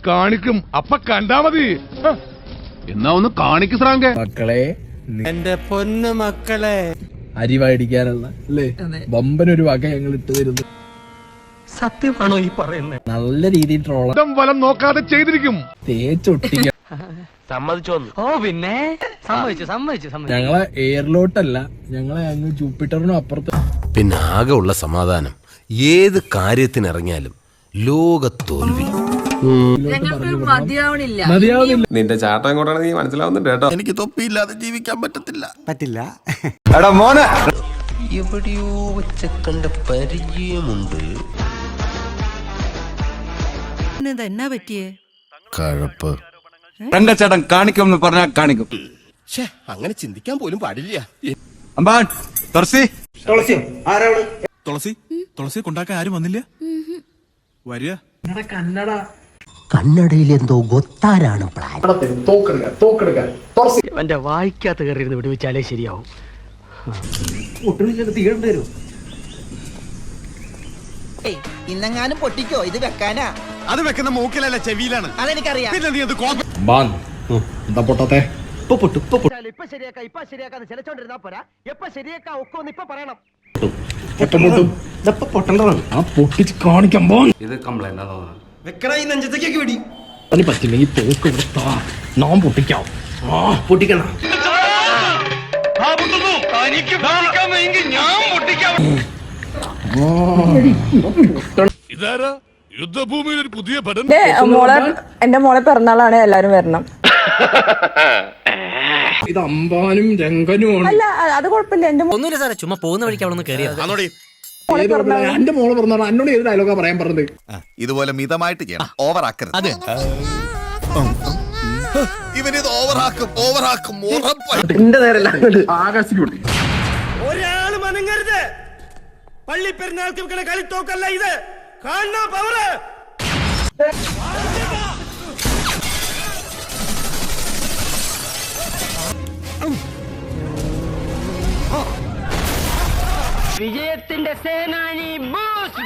കാണിക്കും അപ്പ കണ്ടാ മതി. എന്നാ ഒന്ന് കാണിക്ക് ശ്രാങ്കെ. മക്കളെ, എന്റെ പൊന്നു മക്കളെ, അരി മേടിക്കാനുള്ള അല്ലേ ബമ്പനൊരു വക ഞങ്ങൾ ഇട്ട് തരുന്നു. സത്യമാണോ ഈ പറയുന്നത്? നല്ല രീതിയിൽ ട്രോള വലം നോക്കാതെ ചെയ്തിരിക്കും. തേച്ചൊട്ടിക്ക. സമ്മതിച്ചു. ഓ പിന്നെ സമ്മതിച്ചു. ഞങ്ങളെ എയറിലോട്ടല്ല, ഞങ്ങളെ അങ്ങ് ജൂപ്പിറ്ററിനും അപ്പുറത്ത്. പിന്നെ ആകെ ഉള്ള സമാധാനം ഏത് കാര്യത്തിനിറങ്ങിയാലും ലോക തോൽവി. മതിയാവുന്നില്ല. നിന്റെ ചാട്ടം എങ്ങോട്ടാണ് നീ മനസ്സിലാവുന്നുണ്ട് കേട്ടോ. എനിക്ക് തൊപ്പിയില്ലാതെ ജീവിക്കാൻ പറ്റില്ല. എടാ മോനെ, എവിടെയോ വെച്ച് കണ്ട പരിചയമുണ്ട്. എന്നാ പറ്റിയേ? കഴപ്പ്. രംഗച്ചേട്ടൻ കാണിക്കും പറഞ്ഞാൽ കാണിക്കും. അങ്ങനെ ചിന്തിക്കാൻ പോലും പാടില്ല. അമ്പാൻ, തുളസി. തുളസി കൊണ്ടാക്കാൻ ആരും വന്നില്ല. വരിക. കണ്ണടയിൽ എന്തോ ഗൊത്താരാണ് പ്ലാൻ. എന്റെ വായിക്കാത്ത കയറിയിരുന്ന് വിടുവിച്ചാലേ ശരിയാവും. ഇന്നെങ്ങാനും പൊട്ടിക്കോ, ഇത് വെക്കാനാ. അത് വെക്കുന്ന മൂക്കിലല്ല, ചെവിയിലാണ്. അതെനിക്കറിയാം. പിന്നെ നീ അത് എന്താ പൊട്ടത്തെ? ഇപ്പൊ ശരിയാക്കാന്ന് ചിലച്ചോണ്ടിരുന്നാ പോരാ. എപ്പൊ ശരിയാക്കാ ഒക്കൊന്ന് ഇപ്പൊ പറയണം. ആ പൊട്ടിച്ച് കാണിക്കാൻ പോ. ഇത് കംപ്ലൈന്റ് ആണോ? അതിന് പറ്റില്ലെങ്കിൽ തോക്ക് കൊടുത്താ നാം പൊട്ടിക്കാം. പൊട്ടിക്കണം. ഇതാരാ യുദ്ധഭൂമിയിൽ ഒരു പുതിയ പഠനം. എന്റെ മോളെ പിറന്നാളാണ്, എല്ലാരും വരണം. ഇത് അമ്പാനും രംഗനുമാണ്. അല്ല അത് കുഴപ്പമില്ല. ഒന്നുമില്ല സാറേ, ചുമ്മാ പോകുന്ന വഴിക്ക് അവിടെ നിന്ന് കയറിയാ. എന്റെ മോളെ പറഞ്ഞാൽ എന്നോട് ഏത് ഡയലോഗാ പറയാൻ പറഞ്ഞത്? ഇതുപോലെ മിതമായിട്ട് ചെയ്യണം, ഓവറാക്കരുത്. അതെ, ഇവനിത് ഓവറാക്കും. എന്റെ നേരല്ല ആകാശിക്കൂടി. ഒരാള് മനങ്ങരുത്. പള്ളി പെരുന്നാൾക്ക് കളിത്തോക്കല്ല ഇത്. കാണണ പവറ്. വിജയത്തിന്റെ സേനാനി ബോസ്.